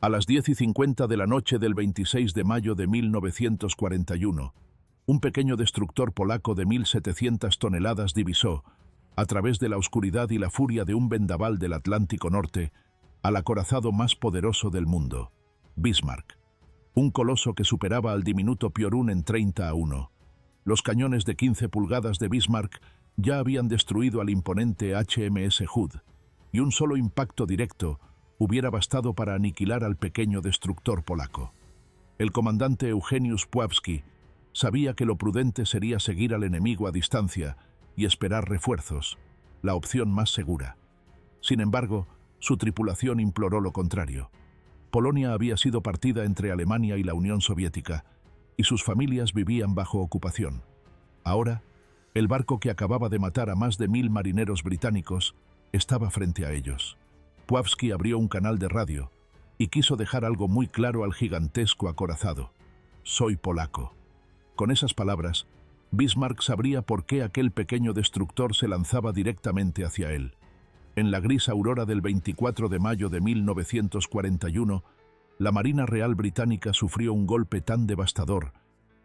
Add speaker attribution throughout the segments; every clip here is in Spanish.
Speaker 1: A las 10:50 de la noche del 26 de mayo de 1941, un pequeño destructor polaco de 1.700 toneladas divisó, a través de la oscuridad y la furia de un vendaval del Atlántico Norte, al acorazado más poderoso del mundo, Bismarck. Un coloso que superaba al diminuto Piorun en 30-1. Los cañones de 15 pulgadas de Bismarck ya habían destruido al imponente HMS Hood, y un solo impacto directo hubiera bastado para aniquilar al pequeño destructor polaco. El comandante Eugeniusz Puławski sabía que lo prudente sería seguir al enemigo a distancia y esperar refuerzos, la opción más segura. Sin embargo, su tripulación imploró lo contrario. Polonia había sido partida entre Alemania y la Unión Soviética, y sus familias vivían bajo ocupación. Ahora, el barco que acababa de matar a más de 1.000 marineros británicos estaba frente a ellos. Puławski abrió un canal de radio y quiso dejar algo muy claro al gigantesco acorazado: «Soy polaco». Con esas palabras, Bismarck sabría por qué aquel pequeño destructor se lanzaba directamente hacia él. En la gris aurora del 24 de mayo de 1941, la Marina Real Británica sufrió un golpe tan devastador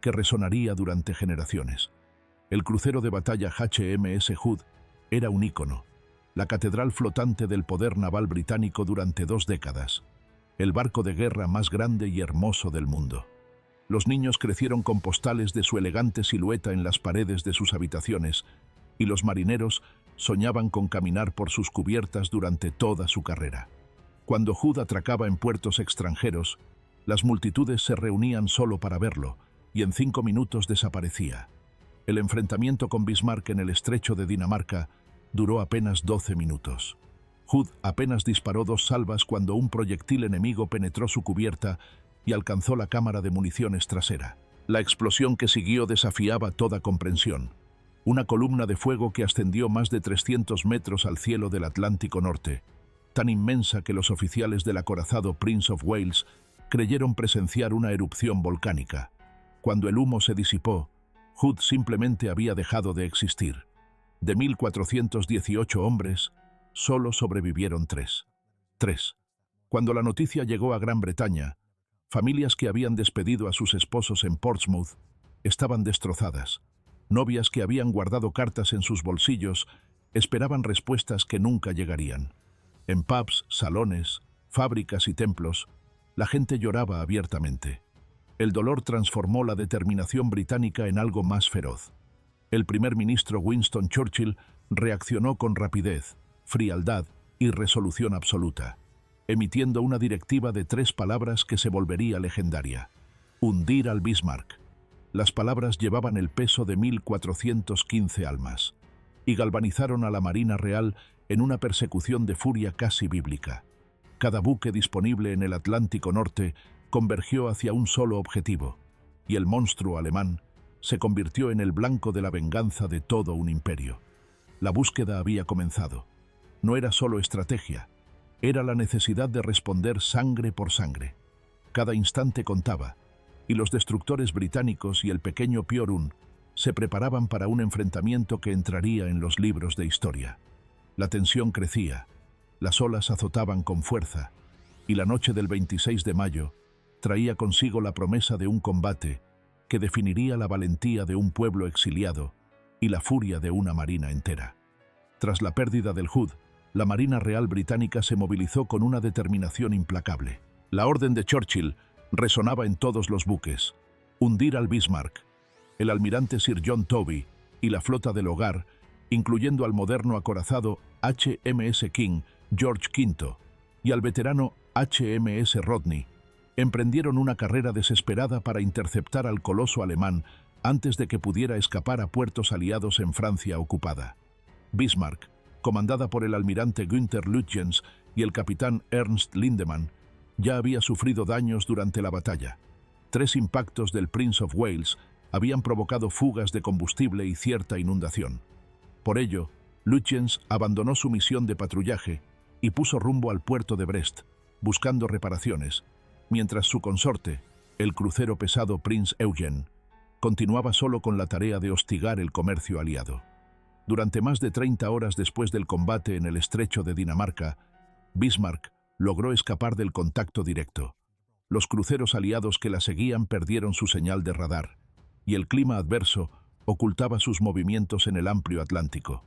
Speaker 1: que resonaría durante generaciones. El crucero de batalla HMS Hood era un ícono, la catedral flotante del poder naval británico durante 2 décadas, el barco de guerra más grande y hermoso del mundo. Los niños crecieron con postales de su elegante silueta en las paredes de sus habitaciones, y los marineros soñaban con caminar por sus cubiertas durante toda su carrera. Cuando Hood atracaba en puertos extranjeros, las multitudes se reunían solo para verlo, y en 5 minutos desaparecía. El enfrentamiento con Bismarck en el estrecho de Dinamarca duró apenas 12 minutos. Hood apenas disparó 2 salvas cuando un proyectil enemigo penetró su cubierta y alcanzó la cámara de municiones trasera. La explosión que siguió desafiaba toda comprensión. Una columna de fuego que ascendió más de 300 metros al cielo del Atlántico Norte, tan inmensa que los oficiales del acorazado Prince of Wales creyeron presenciar una erupción volcánica. Cuando el humo se disipó, Hood simplemente había dejado de existir. De 1.418 hombres, solo sobrevivieron 3. Cuando la noticia llegó a Gran Bretaña, familias que habían despedido a sus esposos en Portsmouth estaban destrozadas. Novias que habían guardado cartas en sus bolsillos esperaban respuestas que nunca llegarían. En pubs, salones, fábricas y templos, la gente lloraba abiertamente. El dolor transformó la determinación británica en algo más feroz. El primer ministro Winston Churchill reaccionó con rapidez, frialdad y resolución absoluta, emitiendo una directiva de 3 palabras que se volvería legendaria: hundir al Bismarck. Las palabras llevaban el peso de 1.415 almas y galvanizaron a la Marina Real en una persecución de furia casi bíblica. Cada buque disponible en el Atlántico Norte convergió hacia un solo objetivo, y el monstruo alemán se convirtió en el blanco de la venganza de todo un imperio. La búsqueda había comenzado. No era solo estrategia, era la necesidad de responder sangre por sangre. Cada instante contaba, y los destructores británicos y el pequeño Piorun se preparaban para un enfrentamiento que entraría en los libros de historia. La tensión crecía, las olas azotaban con fuerza, y la noche del 26 de mayo traía consigo la promesa de un combate que definiría la valentía de un pueblo exiliado y la furia de una marina entera. Tras la pérdida del Hood, la Marina Real Británica se movilizó con una determinación implacable. La orden de Churchill resonaba en todos los buques: hundir al Bismarck. El almirante Sir John Tovey y la flota del hogar, incluyendo al moderno acorazado HMS King George V y al veterano HMS Rodney, emprendieron una carrera desesperada para interceptar al coloso alemán antes de que pudiera escapar a puertos aliados en Francia ocupada. Bismarck, comandada por el almirante Günther Lütjens y el capitán Ernst Lindemann, ya había sufrido daños durante la batalla. 3 impactos del Prince of Wales habían provocado fugas de combustible y cierta inundación. Por ello, Lütjens abandonó su misión de patrullaje y puso rumbo al puerto de Brest, buscando reparaciones, mientras su consorte, el crucero pesado Prince Eugen, continuaba solo con la tarea de hostigar el comercio aliado. Durante más de 30 horas después del combate en el estrecho de Dinamarca, Bismarck logró escapar del contacto directo. Los cruceros aliados que la seguían perdieron su señal de radar, y el clima adverso ocultaba sus movimientos en el amplio Atlántico.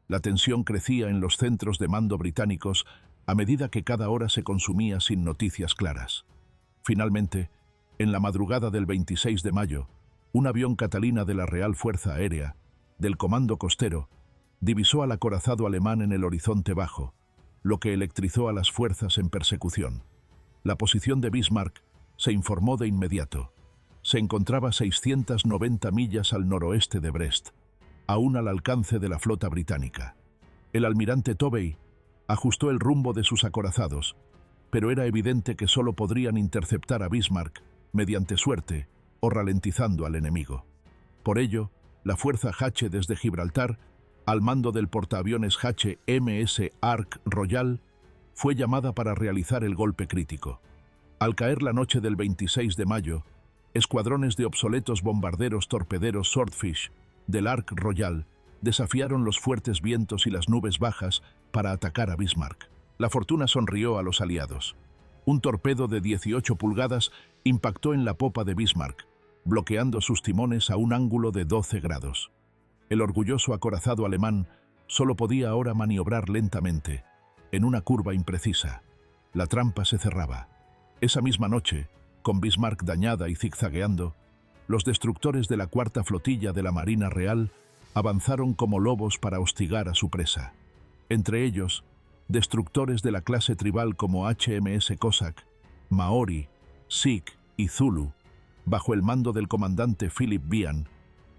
Speaker 1: La tensión crecía en los centros de mando británicos a medida que cada hora se consumía sin noticias claras. Finalmente, en la madrugada del 26 de mayo, un avión Catalina de la Real Fuerza Aérea, del Comando Costero, divisó al acorazado alemán en el horizonte bajo, lo que electrizó a las fuerzas en persecución. La posición de Bismarck se informó de inmediato. Se encontraba 690 millas al noroeste de Brest, aún al alcance de la flota británica. El almirante Tovey ajustó el rumbo de sus acorazados, pero era evidente que solo podrían interceptar a Bismarck mediante suerte o ralentizando al enemigo. Por ello, la fuerza H desde Gibraltar, al mando del portaaviones HMS Ark Royal, fue llamada para realizar el golpe crítico. Al caer la noche del 26 de mayo, escuadrones de obsoletos bombarderos torpederos Swordfish del Ark Royal desafiaron los fuertes vientos y las nubes bajas para atacar a Bismarck. La fortuna sonrió a los aliados. Un torpedo de 18 pulgadas impactó en la popa de Bismarck, bloqueando sus timones a un ángulo de 12 grados. El orgulloso acorazado alemán solo podía ahora maniobrar lentamente, en una curva imprecisa. La trampa se cerraba. Esa misma noche, con Bismarck dañada y zigzagueando, los destructores de la Cuarta Flotilla de la Marina Real avanzaron como lobos para hostigar a su presa. Entre ellos, destructores de la clase tribal como HMS Cossack, Maori, Sikh y Zulu, bajo el mando del comandante Philip Bean,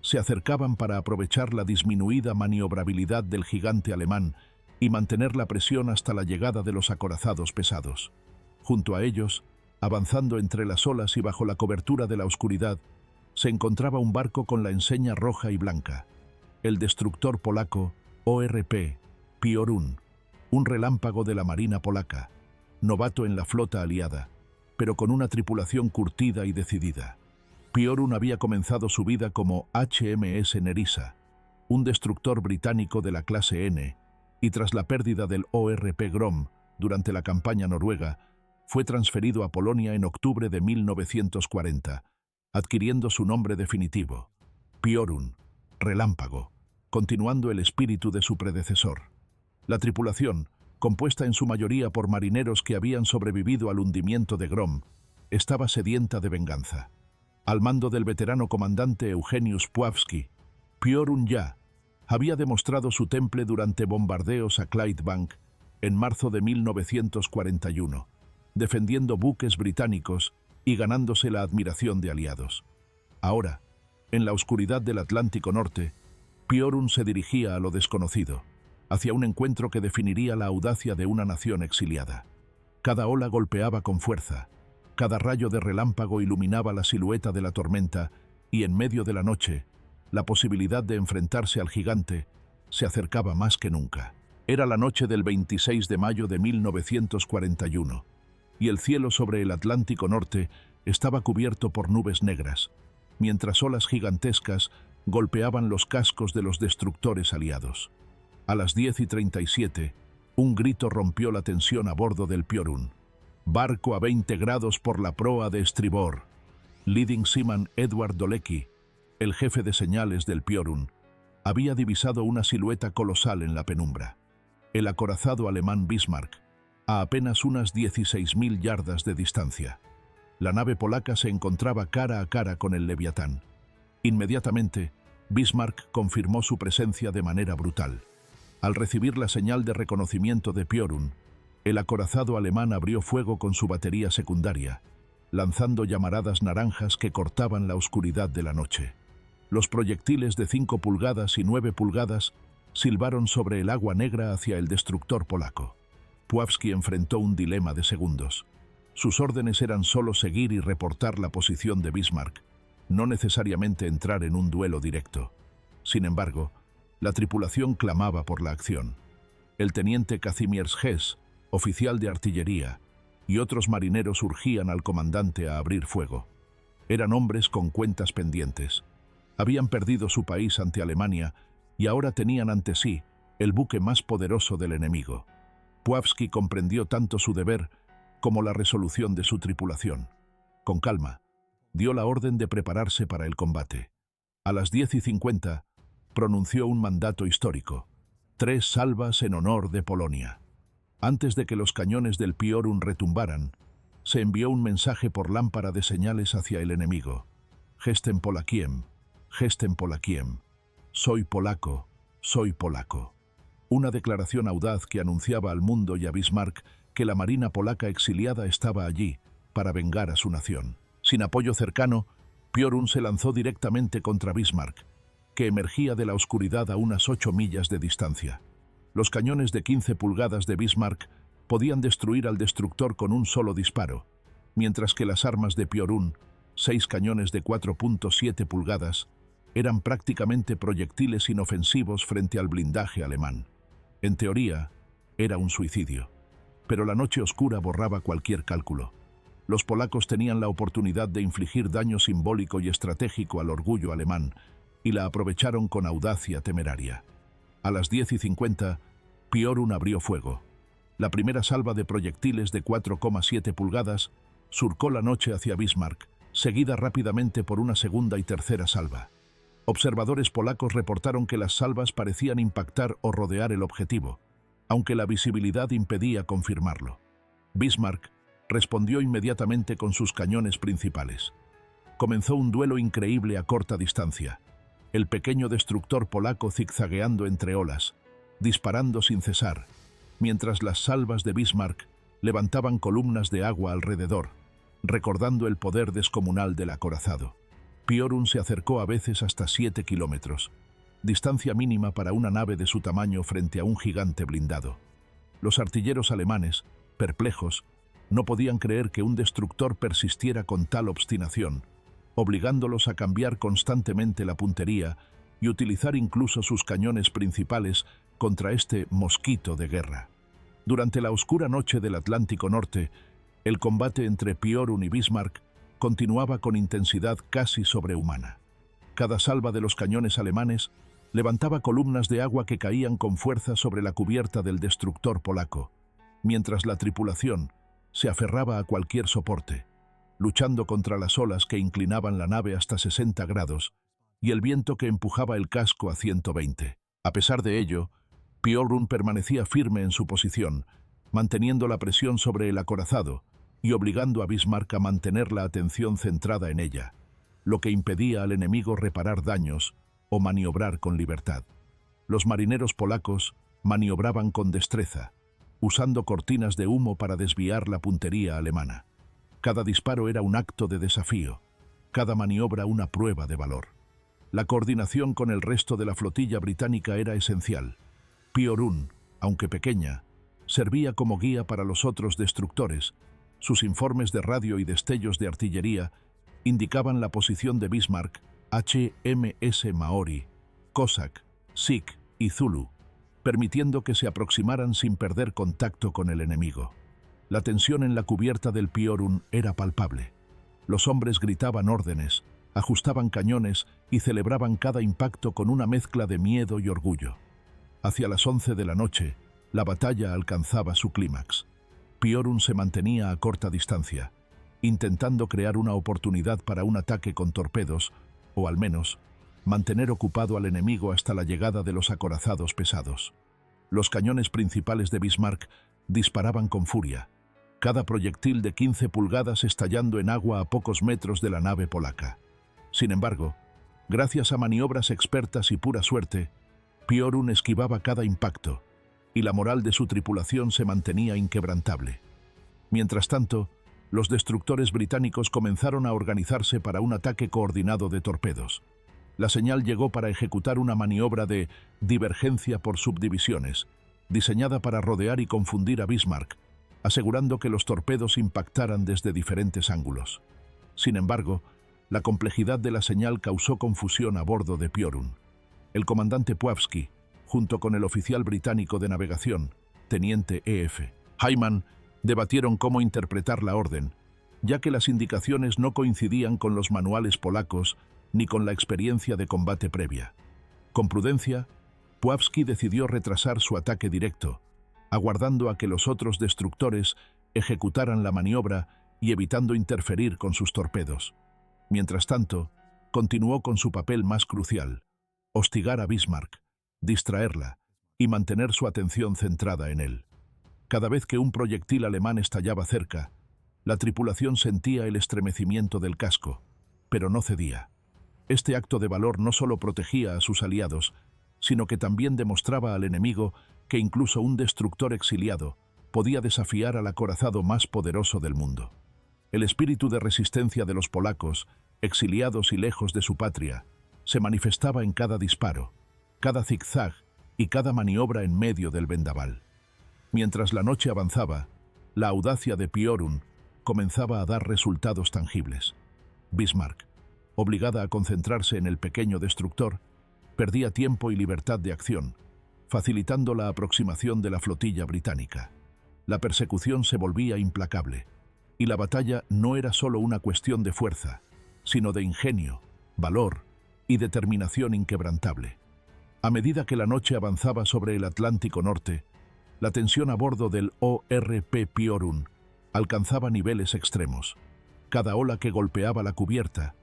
Speaker 1: se acercaban para aprovechar la disminuida maniobrabilidad del gigante alemán y mantener la presión hasta la llegada de los acorazados pesados. Junto a ellos, avanzando entre las olas y bajo la cobertura de la oscuridad, se encontraba un barco con la enseña roja y blanca, el destructor polaco ORP Piorun, un relámpago de la marina polaca, novato en la flota aliada, pero con una tripulación curtida y decidida. Piorun había comenzado su vida como HMS Nerissa, un destructor británico de la clase N, y tras la pérdida del ORP Grom durante la campaña noruega, fue transferido a Polonia en octubre de 1940, adquiriendo su nombre definitivo, Piorun, relámpago, continuando el espíritu de su predecesor. La tripulación, compuesta en su mayoría por marineros que habían sobrevivido al hundimiento de Grom, estaba sedienta de venganza. Al mando del veterano comandante Eugeniusz Puławski, Piorun ya había demostrado su temple durante bombardeos a Clydebank en marzo de 1941, defendiendo buques británicos y ganándose la admiración de aliados. Ahora, en la oscuridad del Atlántico Norte, Piorun se dirigía a lo desconocido, hacia un encuentro que definiría la audacia de una nación exiliada. Cada ola golpeaba con fuerza, cada rayo de relámpago iluminaba la silueta de la tormenta y en medio de la noche, la posibilidad de enfrentarse al gigante se acercaba más que nunca. Era la noche del 26 de mayo de 1941, y el cielo sobre el Atlántico Norte estaba cubierto por nubes negras, mientras olas gigantescas golpeaban los cascos de los destructores aliados. A las 10:37, un grito rompió la tensión a bordo del Piorun. Barco a 20 grados por la proa de estribor. Leading Seaman Edward Dolecki, el jefe de señales del Piorun, había divisado una silueta colosal en la penumbra. El acorazado alemán Bismarck, a apenas unas 16.000 yardas de distancia. La nave polaca se encontraba cara a cara con el Leviatán. Inmediatamente, Bismarck confirmó su presencia de manera brutal. Al recibir la señal de reconocimiento de Piorun, el acorazado alemán abrió fuego con su batería secundaria, lanzando llamaradas naranjas que cortaban la oscuridad de la noche. Los proyectiles de 5 pulgadas y 9 pulgadas silbaron sobre el agua negra hacia el destructor polaco. Puławski enfrentó un dilema de segundos. Sus órdenes eran solo seguir y reportar la posición de Bismarck, no necesariamente entrar en un duelo directo. Sin embargo, la tripulación clamaba por la acción. El teniente Kazimierz Hess, oficial de artillería, y otros marineros urgían al comandante a abrir fuego. Eran hombres con cuentas pendientes. Habían perdido su país ante Alemania y ahora tenían ante sí el buque más poderoso del enemigo. Puławski comprendió tanto su deber como la resolución de su tripulación. Con calma, dio la orden de prepararse para el combate. A las 10:50, pronunció un mandato histórico: 3 salvas en honor de Polonia. Antes de que los cañones del Piorun retumbaran, se envió un mensaje por lámpara de señales hacia el enemigo: Jestem Polakiem, Jestem Polakiem. Soy polaco, soy polaco. Una declaración audaz que anunciaba al mundo y a Bismarck que la marina polaca exiliada estaba allí para vengar a su nación. Sin apoyo cercano, Piorun se lanzó directamente contra Bismarck, que emergía de la oscuridad a unas 8 millas de distancia. Los cañones de 15 pulgadas de Bismarck podían destruir al destructor con un solo disparo, mientras que las armas de Piorun, 6 cañones de 4.7 pulgadas, eran prácticamente proyectiles inofensivos frente al blindaje alemán. En teoría, era un suicidio, pero la noche oscura borraba cualquier cálculo. Los polacos tenían la oportunidad de infligir daño simbólico y estratégico al orgullo alemán, y la aprovecharon con audacia temeraria. A las 10:50, Piorun abrió fuego. La primera salva de proyectiles de 4,7 pulgadas surcó la noche hacia Bismarck, seguida rápidamente por una segunda y tercera salva. Observadores polacos reportaron que las salvas parecían impactar o rodear el objetivo, aunque la visibilidad impedía confirmarlo. Bismarck respondió inmediatamente con sus cañones principales. Comenzó un duelo increíble a corta distancia, el pequeño destructor polaco zigzagueando entre olas, disparando sin cesar, mientras las salvas de Bismarck levantaban columnas de agua alrededor, recordando el poder descomunal del acorazado. Piorun se acercó a veces hasta 7 kilómetros, distancia mínima para una nave de su tamaño frente a un gigante blindado. Los artilleros alemanes, perplejos, no podían creer que un destructor persistiera con tal obstinación, obligándolos a cambiar constantemente la puntería y utilizar incluso sus cañones principales contra este mosquito de guerra. Durante la oscura noche del Atlántico Norte, el combate entre Piorun y Bismarck continuaba con intensidad casi sobrehumana. Cada salva de los cañones alemanes levantaba columnas de agua que caían con fuerza sobre la cubierta del destructor polaco, mientras la tripulación se aferraba a cualquier soporte, luchando contra las olas que inclinaban la nave hasta 60 grados y el viento que empujaba el casco a 120. A pesar de ello, Piorun permanecía firme en su posición, manteniendo la presión sobre el acorazado y obligando a Bismarck a mantener la atención centrada en ella, lo que impedía al enemigo reparar daños o maniobrar con libertad. Los marineros polacos maniobraban con destreza, usando cortinas de humo para desviar la puntería alemana. Cada disparo era un acto de desafío, cada maniobra una prueba de valor. La coordinación con el resto de la flotilla británica era esencial. Piorun, aunque pequeña, servía como guía para los otros destructores. Sus informes de radio y destellos de artillería indicaban la posición de Bismarck, HMS Maori, Cossack, Sikh y Zulu, permitiendo que se aproximaran sin perder contacto con el enemigo. La tensión en la cubierta del Piorun era palpable. Los hombres gritaban órdenes, ajustaban cañones y celebraban cada impacto con una mezcla de miedo y orgullo. Hacia las 11 de la noche, la batalla alcanzaba su clímax. Piorun se mantenía a corta distancia, intentando crear una oportunidad para un ataque con torpedos, o al menos, mantener ocupado al enemigo hasta la llegada de los acorazados pesados. Los cañones principales de Bismarck disparaban con furia, cada proyectil de 15 pulgadas estallando en agua a pocos metros de la nave polaca. Sin embargo, gracias a maniobras expertas y pura suerte, Piorun esquivaba cada impacto, y la moral de su tripulación se mantenía inquebrantable. Mientras tanto, los destructores británicos comenzaron a organizarse para un ataque coordinado de torpedos. La señal llegó para ejecutar una maniobra de divergencia por subdivisiones, diseñada para rodear y confundir a Bismarck, asegurando que los torpedos impactaran desde diferentes ángulos. Sin embargo, la complejidad de la señal causó confusión a bordo de Piorun. El comandante Pławski, junto con el oficial británico de navegación, teniente E.F. Hyman, debatieron cómo interpretar la orden, ya que las indicaciones no coincidían con los manuales polacos ni con la experiencia de combate previa. Con prudencia, Pławski decidió retrasar su ataque directo, aguardando a que los otros destructores ejecutaran la maniobra y evitando interferir con sus torpedos. Mientras tanto, continuó con su papel más crucial: hostigar a Bismarck, distraerla y mantener su atención centrada en él. Cada vez que un proyectil alemán estallaba cerca, la tripulación sentía el estremecimiento del casco, pero no cedía. Este acto de valor no solo protegía a sus aliados, sino que también demostraba al enemigo que incluso un destructor exiliado podía desafiar al acorazado más poderoso del mundo. El espíritu de resistencia de los polacos, exiliados y lejos de su patria, se manifestaba en cada disparo, cada zigzag y cada maniobra en medio del vendaval. Mientras la noche avanzaba, la audacia de Piorun comenzaba a dar resultados tangibles. Bismarck, obligada a concentrarse en el pequeño destructor, perdía tiempo y libertad de acción, facilitando la aproximación de la flotilla británica. La persecución se volvía implacable, y la batalla no era solo una cuestión de fuerza, sino de ingenio, valor y determinación inquebrantable. A medida que la noche avanzaba sobre el Atlántico Norte, la tensión a bordo del ORP Piorun alcanzaba niveles extremos. Cada ola que golpeaba la cubierta,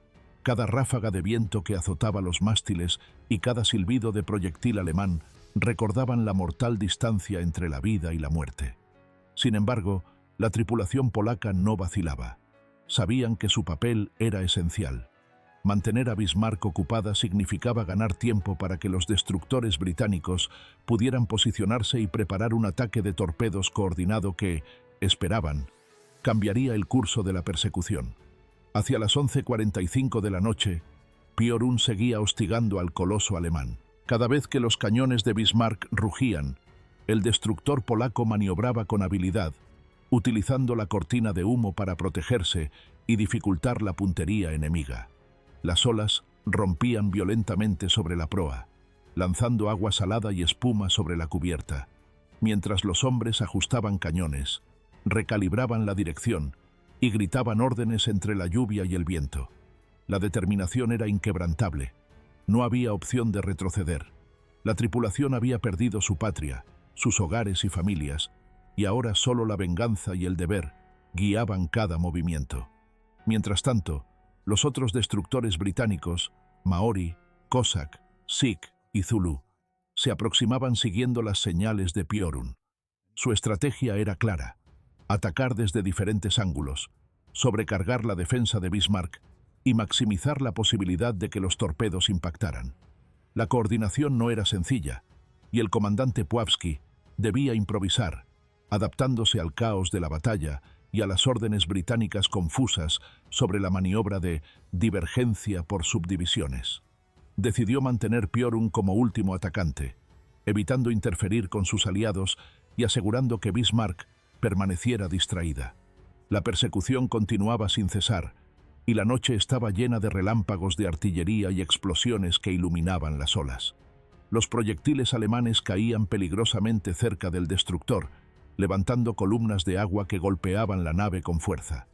Speaker 1: cada ráfaga de viento que azotaba los mástiles y cada silbido de proyectil alemán recordaban la mortal distancia entre la vida y la muerte. Sin embargo, la tripulación polaca no vacilaba. Sabían que su papel era esencial. Mantener a Bismarck ocupada significaba ganar tiempo para que los destructores británicos pudieran posicionarse y preparar un ataque de torpedos coordinado que, esperaban, cambiaría el curso de la persecución. Hacia las 11:45 de la noche, Piorun seguía hostigando al coloso alemán. Cada vez que los cañones de Bismarck rugían, el destructor polaco maniobraba con habilidad, utilizando la cortina de humo para protegerse y dificultar la puntería enemiga. Las olas rompían violentamente sobre la proa, lanzando agua salada y espuma sobre la cubierta, mientras los hombres ajustaban cañones, recalibraban la dirección y gritaban órdenes entre la lluvia y el viento. La determinación era inquebrantable. No había opción de retroceder. La tripulación había perdido su patria, sus hogares y familias, y ahora solo la venganza y el deber guiaban cada movimiento. Mientras tanto, los otros destructores británicos, Maori, Cossack, Sikh y Zulu, se aproximaban siguiendo las señales de Piorun. Su estrategia era clara: atacar desde diferentes ángulos, sobrecargar la defensa de Bismarck y maximizar la posibilidad de que los torpedos impactaran. La coordinación no era sencilla, y el comandante Puławski debía improvisar, adaptándose al caos de la batalla y a las órdenes británicas confusas sobre la maniobra de divergencia por subdivisiones. Decidió mantener Piorun como último atacante, evitando interferir con sus aliados y asegurando que Bismarck permaneciera distraída. La persecución continuaba sin cesar, y la noche estaba llena de relámpagos de artillería y explosiones que iluminaban las olas. Los proyectiles alemanes caían peligrosamente cerca del destructor, levantando columnas de agua que golpeaban la nave con fuerza.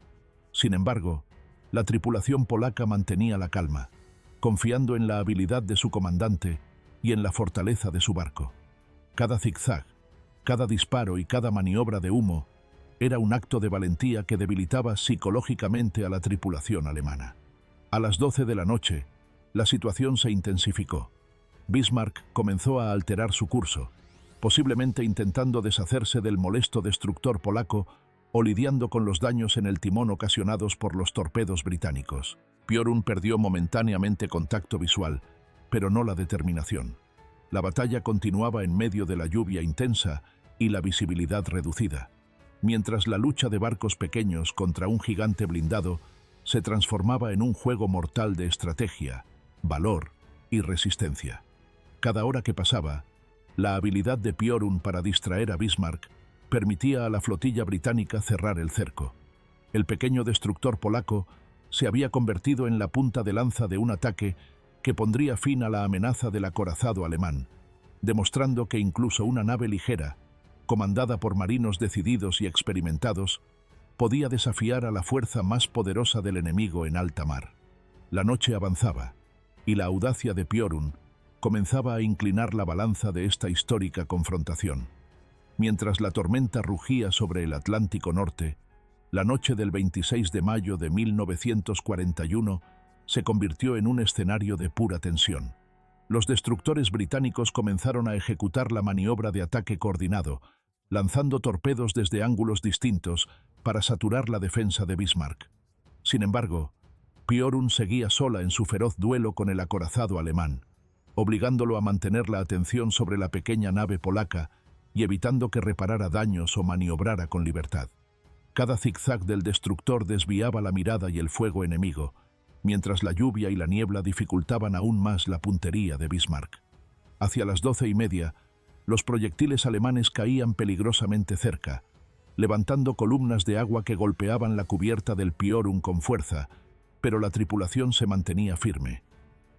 Speaker 1: Sin embargo, la tripulación polaca mantenía la calma, confiando en la habilidad de su comandante y en la fortaleza de su barco. Cada zigzag, cada disparo y cada maniobra de humo era un acto de valentía que debilitaba psicológicamente a la tripulación alemana. A las 12 de la noche, la situación se intensificó. Bismarck comenzó a alterar su curso, posiblemente intentando deshacerse del molesto destructor polaco o lidiando con los daños en el timón ocasionados por los torpedos británicos. Piorun perdió momentáneamente contacto visual, pero no la determinación. La batalla continuaba en medio de la lluvia intensa y la visibilidad reducida, mientras la lucha de barcos pequeños contra un gigante blindado se transformaba en un juego mortal de estrategia, valor y resistencia. Cada hora que pasaba, la habilidad de Piorun para distraer a Bismarck permitía a la flotilla británica cerrar el cerco. El pequeño destructor polaco se había convertido en la punta de lanza de un ataque que pondría fin a la amenaza del acorazado alemán, demostrando que incluso una nave ligera, comandada por marinos decididos y experimentados, podía desafiar a la fuerza más poderosa del enemigo en alta mar. La noche avanzaba, y la audacia de Piorun comenzaba a inclinar la balanza de esta histórica confrontación. Mientras la tormenta rugía sobre el Atlántico Norte, la noche del 26 de mayo de 1941 se convirtió en un escenario de pura tensión. Los destructores británicos comenzaron a ejecutar la maniobra de ataque coordinado, lanzando torpedos desde ángulos distintos para saturar la defensa de Bismarck. Sin embargo, Piorun seguía sola en su feroz duelo con el acorazado alemán, obligándolo a mantener la atención sobre la pequeña nave polaca y evitando que reparara daños o maniobrara con libertad. Cada zigzag del destructor desviaba la mirada y el fuego enemigo, mientras la lluvia y la niebla dificultaban aún más la puntería de Bismarck. Hacia las 12:30, los proyectiles alemanes caían peligrosamente cerca, levantando columnas de agua que golpeaban la cubierta del Piorun con fuerza, pero la tripulación se mantenía firme.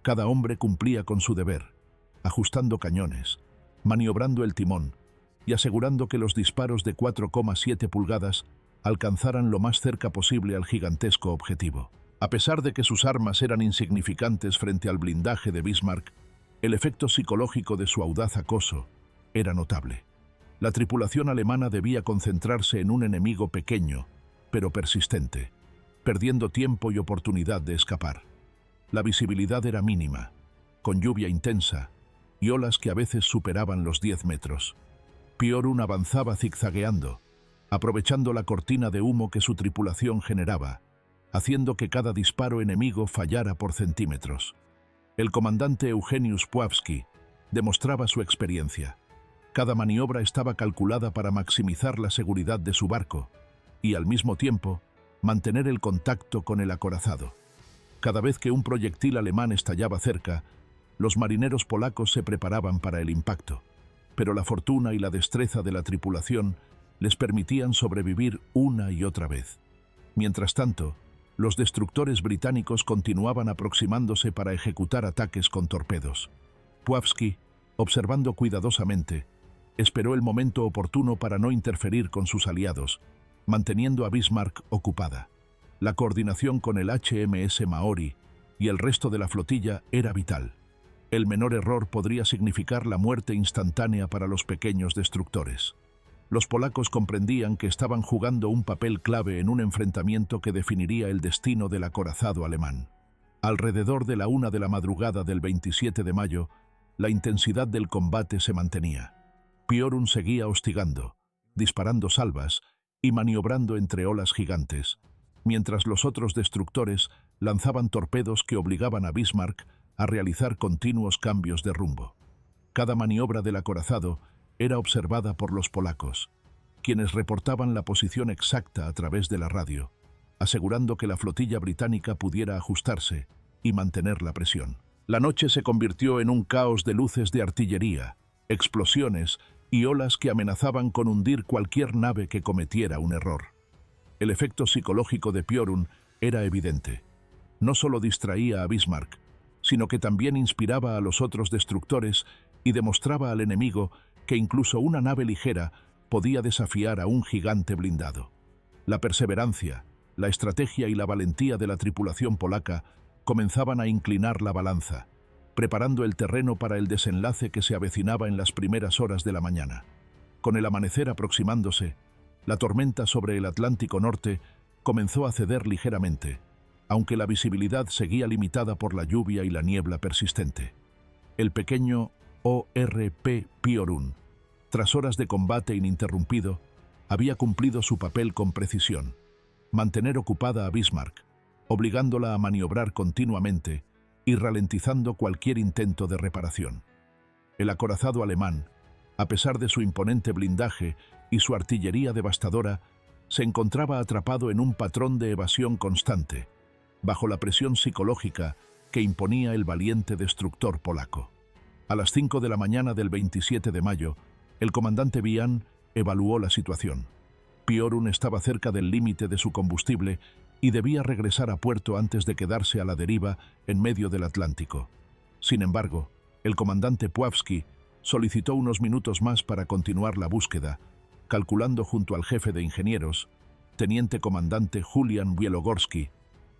Speaker 1: Cada hombre cumplía con su deber, ajustando cañones, maniobrando el timón y asegurando que los disparos de 4,7 pulgadas alcanzaran lo más cerca posible al gigantesco objetivo. A pesar de que sus armas eran insignificantes frente al blindaje de Bismarck, el efecto psicológico de su audaz acoso era notable. La tripulación alemana debía concentrarse en un enemigo pequeño, pero persistente, perdiendo tiempo y oportunidad de escapar. La visibilidad era mínima, con lluvia intensa y olas que a veces superaban los 10 metros. Piorun avanzaba zigzagueando, aprovechando la cortina de humo que su tripulación generaba, haciendo que cada disparo enemigo fallara por centímetros. El comandante Eugeniusz Puławski demostraba su experiencia. Cada maniobra estaba calculada para maximizar la seguridad de su barco y, al mismo tiempo, mantener el contacto con el acorazado. Cada vez que un proyectil alemán estallaba cerca, los marineros polacos se preparaban para el impacto, pero la fortuna y la destreza de la tripulación les permitían sobrevivir una y otra vez. Mientras tanto, los destructores británicos continuaban aproximándose para ejecutar ataques con torpedos. Puławski, observando cuidadosamente, esperó el momento oportuno para no interferir con sus aliados, manteniendo a Bismarck ocupada. La coordinación con el HMS Maori y el resto de la flotilla era vital. El menor error podría significar la muerte instantánea para los pequeños destructores. Los polacos comprendían que estaban jugando un papel clave en un enfrentamiento que definiría el destino del acorazado alemán. Alrededor de la 1 de la madrugada del 27 de mayo, la intensidad del combate se mantenía. Piorun seguía hostigando, disparando salvas y maniobrando entre olas gigantes, mientras los otros destructores lanzaban torpedos que obligaban a Bismarck a realizar continuos cambios de rumbo. Cada maniobra del acorazado era observada por los polacos, quienes reportaban la posición exacta a través de la radio, asegurando que la flotilla británica pudiera ajustarse y mantener la presión. La noche se convirtió en un caos de luces de artillería, explosiones y olas que amenazaban con hundir cualquier nave que cometiera un error. El efecto psicológico de Piorun era evidente. No solo distraía a Bismarck, sino que también inspiraba a los otros destructores y demostraba al enemigo que incluso una nave ligera podía desafiar a un gigante blindado. La perseverancia, la estrategia y la valentía de la tripulación polaca comenzaban a inclinar la balanza, preparando el terreno para el desenlace que se avecinaba en las primeras horas de la mañana. Con el amanecer aproximándose, la tormenta sobre el Atlántico Norte comenzó a ceder ligeramente, aunque la visibilidad seguía limitada por la lluvia y la niebla persistente. El pequeño ORP Piorun, tras horas de combate ininterrumpido, había cumplido su papel con precisión: mantener ocupada a Bismarck, obligándola a maniobrar continuamente y ralentizando cualquier intento de reparación. El acorazado alemán, a pesar de su imponente blindaje y su artillería devastadora, se encontraba atrapado en un patrón de evasión constante, bajo la presión psicológica que imponía el valiente destructor polaco. A las 5 de la mañana del 27 de mayo, el comandante Wian evaluó la situación. Piorun estaba cerca del límite de su combustible y debía regresar a puerto antes de quedarse a la deriva en medio del Atlántico. Sin embargo, el comandante Puławski solicitó unos minutos más para continuar la búsqueda, calculando junto al jefe de ingenieros, teniente comandante Julian Bielogorski,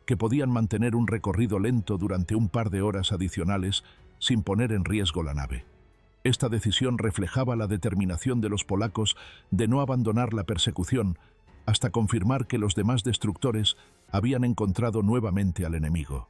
Speaker 1: que podían mantener un recorrido lento durante un par de horas adicionales sin poner en riesgo la nave. Esta decisión reflejaba la determinación de los polacos de no abandonar la persecución hasta confirmar que los demás destructores habían encontrado nuevamente al enemigo.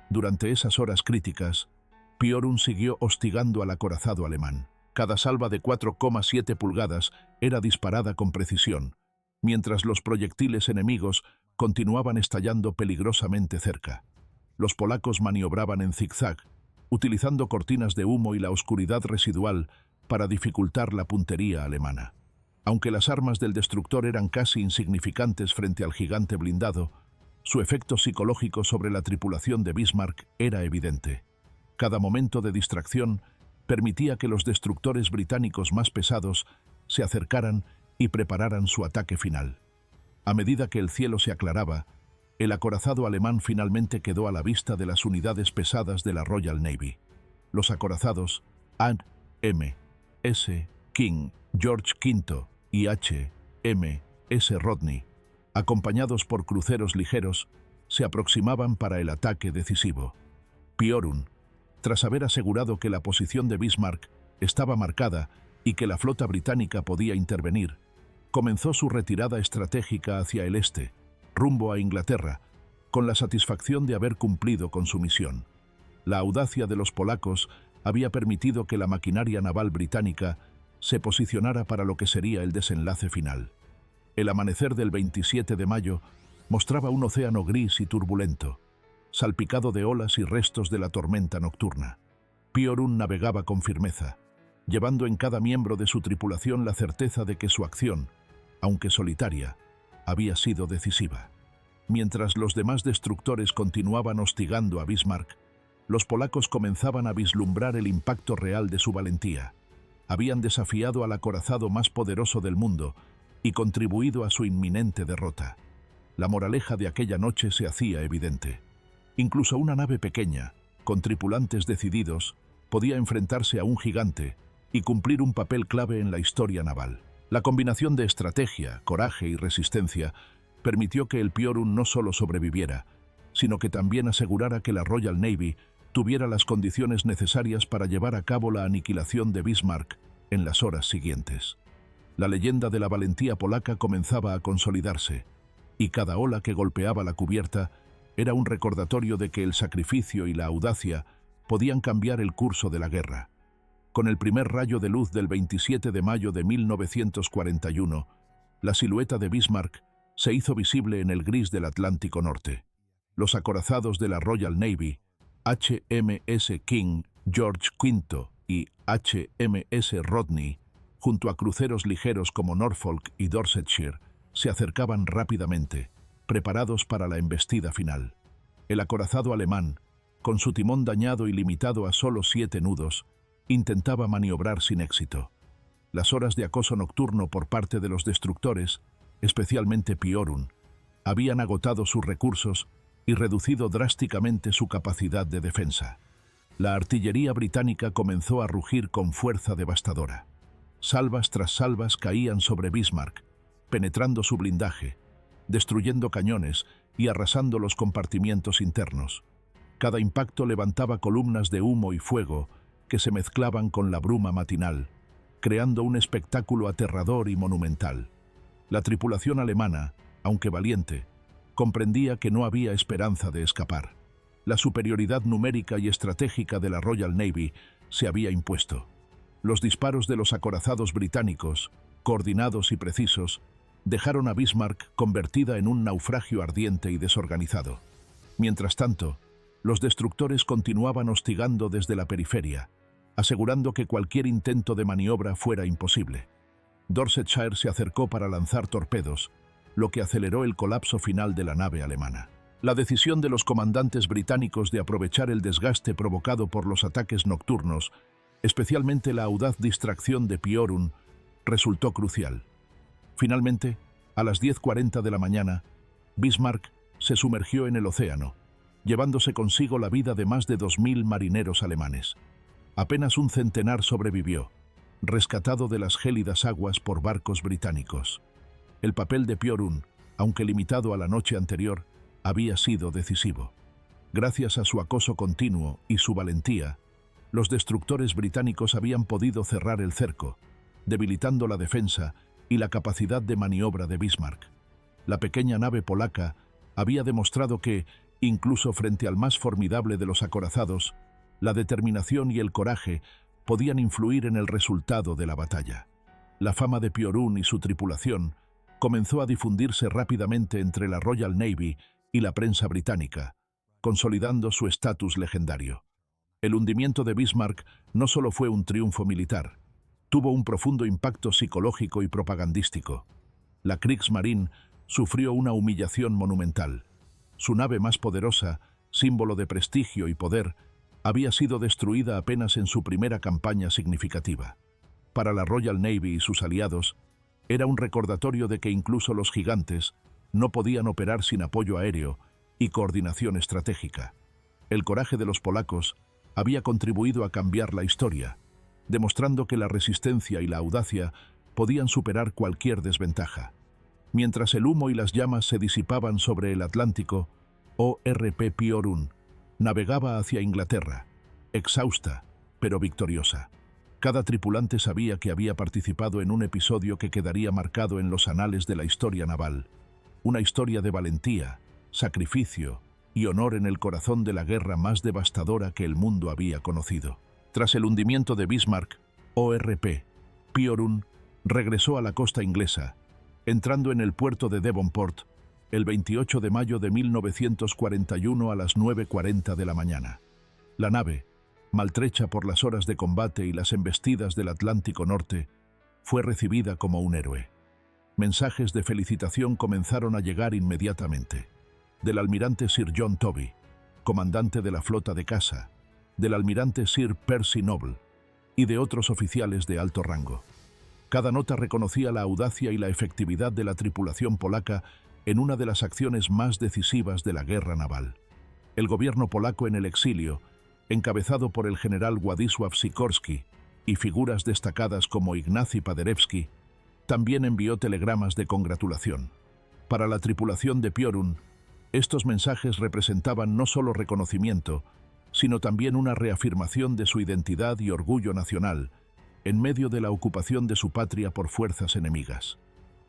Speaker 1: Durante esas horas críticas, Piorun siguió hostigando al acorazado alemán. Cada salva de 4,7 pulgadas era disparada con precisión, mientras los proyectiles enemigos continuaban estallando peligrosamente cerca. Los polacos maniobraban en zigzag, utilizando cortinas de humo y la oscuridad residual para dificultar la puntería alemana. Aunque las armas del destructor eran casi insignificantes frente al gigante blindado, su efecto psicológico sobre la tripulación de Bismarck era evidente. Cada momento de distracción permitía que los destructores británicos más pesados se acercaran y prepararan su ataque final. A medida que el cielo se aclaraba, el acorazado alemán finalmente quedó a la vista de las unidades pesadas de la Royal Navy. Los acorazados HMS King, George V y HMS Rodney, acompañados por cruceros ligeros, se aproximaban para el ataque decisivo. Piorun, tras haber asegurado que la posición de Bismarck estaba marcada y que la flota británica podía intervenir, comenzó su retirada estratégica hacia el este, rumbo a Inglaterra, con la satisfacción de haber cumplido con su misión. La audacia de los polacos había permitido que la maquinaria naval británica se posicionara para lo que sería el desenlace final. El amanecer del 27 de mayo mostraba un océano gris y turbulento, salpicado de olas y restos de la tormenta nocturna. Piorun navegaba con firmeza, llevando en cada miembro de su tripulación la certeza de que su acción, aunque solitaria, había sido decisiva. Mientras los demás destructores continuaban hostigando a Bismarck, los polacos comenzaban a vislumbrar el impacto real de su valentía. Habían desafiado al acorazado más poderoso del mundo y contribuido a su inminente derrota. La moraleja de aquella noche se hacía evidente. Incluso una nave pequeña, con tripulantes decididos, podía enfrentarse a un gigante y cumplir un papel clave en la historia naval. La combinación de estrategia, coraje y resistencia permitió que el Piorun no solo sobreviviera, sino que también asegurara que la Royal Navy tuviera las condiciones necesarias para llevar a cabo la aniquilación de Bismarck en las horas siguientes. La leyenda de la valentía polaca comenzaba a consolidarse, y cada ola que golpeaba la cubierta era un recordatorio de que el sacrificio y la audacia podían cambiar el curso de la guerra. Con el primer rayo de luz del 27 de mayo de 1941, la silueta de Bismarck se hizo visible en el gris del Atlántico Norte. Los acorazados de la Royal Navy, HMS King, George V y HMS Rodney, junto a cruceros ligeros como Norfolk y Dorsetshire, se acercaban rápidamente, preparados para la embestida final. El acorazado alemán, con su timón dañado y limitado a solo 7 nudos, intentaba maniobrar sin éxito. Las horas de acoso nocturno por parte de los destructores, especialmente Piorun, habían agotado sus recursos y reducido drásticamente su capacidad de defensa. La artillería británica comenzó a rugir con fuerza devastadora. Salvas tras salvas caían sobre Bismarck, penetrando su blindaje, destruyendo cañones y arrasando los compartimientos internos. Cada impacto levantaba columnas de humo y fuego que se mezclaban con la bruma matinal, creando un espectáculo aterrador y monumental. La tripulación alemana, aunque valiente, comprendía que no había esperanza de escapar. La superioridad numérica y estratégica de la Royal Navy se había impuesto. Los disparos de los acorazados británicos, coordinados y precisos, dejaron a Bismarck convertida en un naufragio ardiente y desorganizado. Mientras tanto, los destructores continuaban hostigando desde la periferia, asegurando que cualquier intento de maniobra fuera imposible. Dorsetshire se acercó para lanzar torpedos, lo que aceleró el colapso final de la nave alemana. La decisión de los comandantes británicos de aprovechar el desgaste provocado por los ataques nocturnos, especialmente la audaz distracción de Piorun, resultó crucial. Finalmente, a las 10:40 de la mañana, Bismarck se sumergió en el océano, llevándose consigo la vida de más de 2000 marineros alemanes. Apenas un centenar sobrevivió, rescatado de las gélidas aguas por barcos británicos. El papel de Piorun, aunque limitado a la noche anterior, había sido decisivo. Gracias a su acoso continuo y su valentía, Los destructores británicos habían podido cerrar el cerco, debilitando la defensa y la capacidad de maniobra de Bismarck. La pequeña nave polaca había demostrado que, incluso frente al más formidable de los acorazados, la determinación y el coraje podían influir en el resultado de la batalla. La fama de Piorun y su tripulación comenzó a difundirse rápidamente entre la Royal Navy y la prensa británica, consolidando su estatus legendario. El hundimiento de Bismarck no solo fue un triunfo militar, tuvo un profundo impacto psicológico y propagandístico. La Kriegsmarine sufrió una humillación monumental. Su nave más poderosa, símbolo de prestigio y poder, había sido destruida apenas en su primera campaña significativa. Para la Royal Navy y sus aliados, era un recordatorio de que incluso los gigantes no podían operar sin apoyo aéreo y coordinación estratégica. El coraje de los polacos había contribuido a cambiar la historia, demostrando que la resistencia y la audacia podían superar cualquier desventaja. Mientras el humo y las llamas se disipaban sobre el Atlántico, ORP Piorun navegaba hacia Inglaterra, exhausta, pero victoriosa. Cada tripulante sabía que había participado en un episodio que quedaría marcado en los anales de la historia naval, una historia de valentía, sacrificio y honor en el corazón de la guerra más devastadora que el mundo había conocido. Tras el hundimiento de Bismarck, ORP Piorun regresó a la costa inglesa, entrando en el puerto de Devonport el 28 de mayo de 1941 a las 9:40 de la mañana. La nave, maltrecha por las horas de combate y las embestidas del Atlántico Norte, fue recibida como un héroe. Mensajes de felicitación comenzaron a llegar inmediatamente. Del almirante Sir John Toby, comandante de la flota de caza, del almirante Sir Percy Noble y de otros oficiales de alto rango. Cada nota reconocía la audacia y la efectividad de la tripulación polaca en una de las acciones más decisivas de la guerra naval. El gobierno polaco en el exilio, encabezado por el general Władysław Sikorski y figuras destacadas como Ignacy Paderewski, también envió telegramas de congratulación. Para la tripulación de Piorun, estos mensajes representaban no solo reconocimiento, sino también una reafirmación de su identidad y orgullo nacional, en medio de la ocupación de su patria por fuerzas enemigas.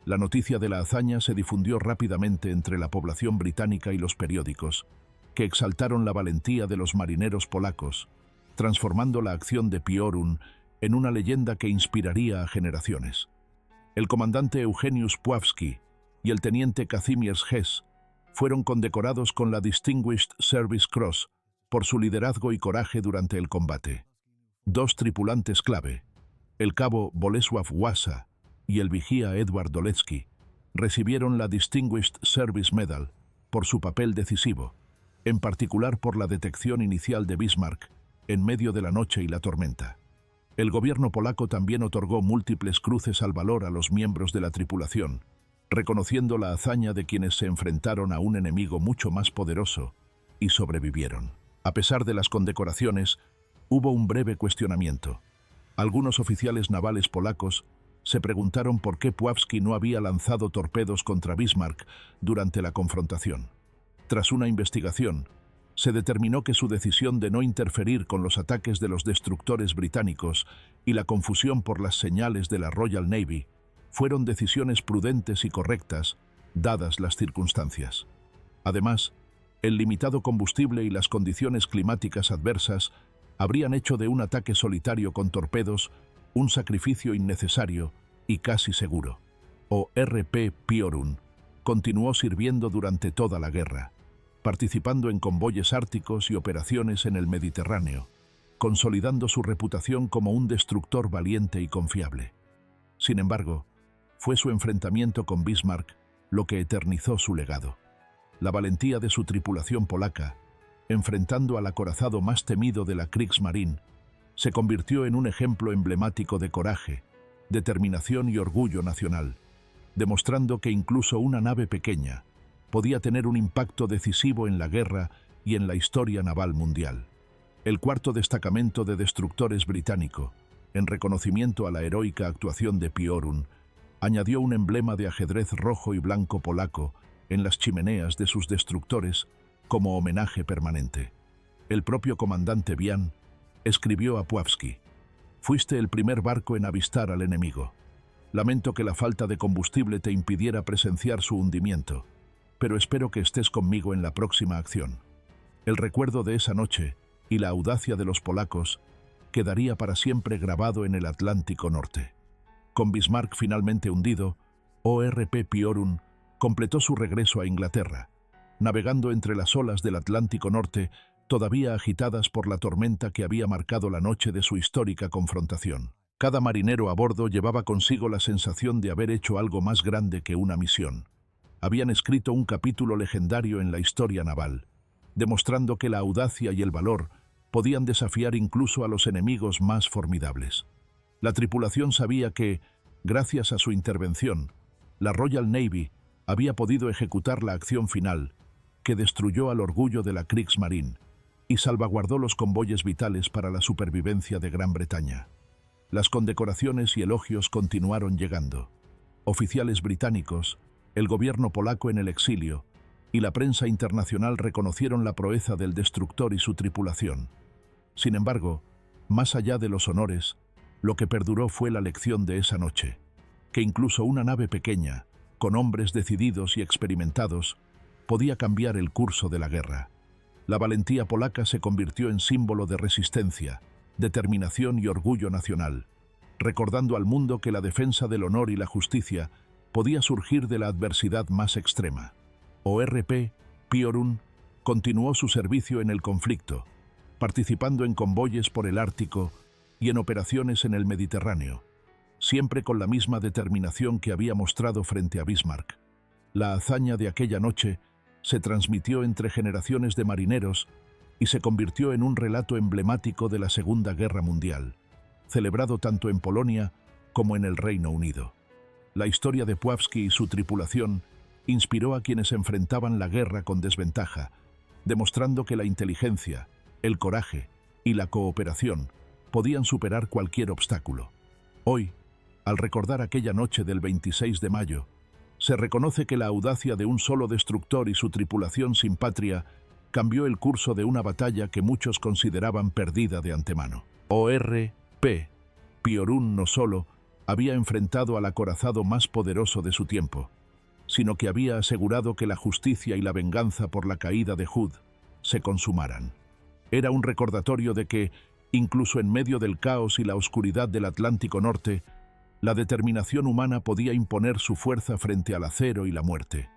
Speaker 1: La noticia de la hazaña se difundió rápidamente entre la población británica y los periódicos, que exaltaron la valentía de los marineros polacos, transformando la acción de Piorun en una leyenda que inspiraría a generaciones. El comandante Eugeniusz Puławski y el teniente Kazimierz Hess fueron condecorados con la Distinguished Service Cross por su liderazgo y coraje durante el combate. Dos tripulantes clave, el cabo Bolesław Łasa y el vigía Edward Dolecki, recibieron la Distinguished Service Medal por su papel decisivo, en particular por la detección inicial de Bismarck en medio de la noche y la tormenta. El gobierno polaco también otorgó múltiples cruces al valor a los miembros de la tripulación, reconociendo la hazaña de quienes se enfrentaron a un enemigo mucho más poderoso y sobrevivieron. A pesar de las condecoraciones, hubo un breve cuestionamiento. Algunos oficiales navales polacos se preguntaron por qué Puławski no había lanzado torpedos contra Bismarck durante la confrontación. Tras una investigación, se determinó que su decisión de no interferir con los ataques de los destructores británicos y la confusión por las señales de la Royal Navy fueron decisiones prudentes y correctas, dadas las circunstancias. Además, el limitado combustible y las condiciones climáticas adversas habrían hecho de un ataque solitario con torpedos un sacrificio innecesario y casi seguro. ORP Piorun continuó sirviendo durante toda la guerra, participando en convoyes árticos y operaciones en el Mediterráneo, consolidando su reputación como un destructor valiente y confiable. Sin embargo, fue su enfrentamiento con Bismarck lo que eternizó su legado. La valentía de su tripulación polaca, enfrentando al acorazado más temido de la Kriegsmarine, se convirtió en un ejemplo emblemático de coraje, determinación y orgullo nacional, demostrando que incluso una nave pequeña podía tener un impacto decisivo en la guerra y en la historia naval mundial. El cuarto destacamento de destructores británico, en reconocimiento a la heroica actuación de Piorun, añadió un emblema de ajedrez rojo y blanco polaco en las chimeneas de sus destructores como homenaje permanente. El propio comandante Wian escribió a Puławski. Fuiste el primer barco en avistar al enemigo. Lamento que la falta de combustible te impidiera presenciar su hundimiento, pero espero que estés conmigo en la próxima acción. El recuerdo de esa noche y la audacia de los polacos quedaría para siempre grabado en el Atlántico Norte. Con Bismarck finalmente hundido, ORP Piorun completó su regreso a Inglaterra, navegando entre las olas del Atlántico Norte todavía agitadas por la tormenta que había marcado la noche de su histórica confrontación. Cada marinero a bordo llevaba consigo la sensación de haber hecho algo más grande que una misión. Habían escrito un capítulo legendario en la historia naval, demostrando que la audacia y el valor podían desafiar incluso a los enemigos más formidables. La tripulación sabía que, gracias a su intervención, la Royal Navy había podido ejecutar la acción final, que destruyó al orgullo de la Kriegsmarine y salvaguardó los convoyes vitales para la supervivencia de Gran Bretaña. Las condecoraciones y elogios continuaron llegando. Oficiales británicos, el gobierno polaco en el exilio y la prensa internacional reconocieron la proeza del destructor y su tripulación. Sin embargo, más allá de los honores, lo que perduró fue la lección de esa noche, que incluso una nave pequeña, con hombres decididos y experimentados, podía cambiar el curso de la guerra. La valentía polaca se convirtió en símbolo de resistencia, determinación y orgullo nacional, recordando al mundo que la defensa del honor y la justicia podía surgir de la adversidad más extrema. ORP Piorun continuó su servicio en el conflicto, participando en convoyes por el Ártico y en operaciones en el Mediterráneo, siempre con la misma determinación que había mostrado frente a Bismarck. La hazaña de aquella noche se transmitió entre generaciones de marineros y se convirtió en un relato emblemático de la Segunda Guerra Mundial, celebrado tanto en Polonia como en el Reino Unido. La historia de Puławski y su tripulación inspiró a quienes enfrentaban la guerra con desventaja, demostrando que la inteligencia, el coraje y la cooperación podían superar cualquier obstáculo. Hoy, al recordar aquella noche del 26 de mayo, se reconoce que la audacia de un solo destructor y su tripulación sin patria cambió el curso de una batalla que muchos consideraban perdida de antemano. ORP Piorun no solo había enfrentado al acorazado más poderoso de su tiempo, sino que había asegurado que la justicia y la venganza por la caída de Hood se consumaran. Era un recordatorio de que, incluso en medio del caos y la oscuridad del Atlántico Norte, la determinación humana podía imponer su fuerza frente al acero y la muerte.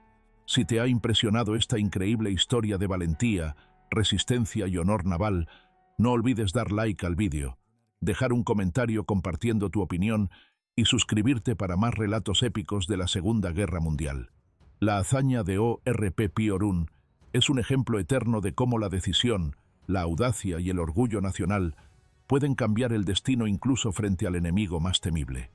Speaker 1: Si te ha impresionado esta increíble historia de valentía, resistencia y honor naval, no olvides dar like al vídeo, dejar un comentario compartiendo tu opinión y suscribirte para más relatos épicos de la Segunda Guerra Mundial. La hazaña de ORP Piorun es un ejemplo eterno de cómo la decisión, la audacia y el orgullo nacional pueden cambiar el destino incluso frente al enemigo más temible.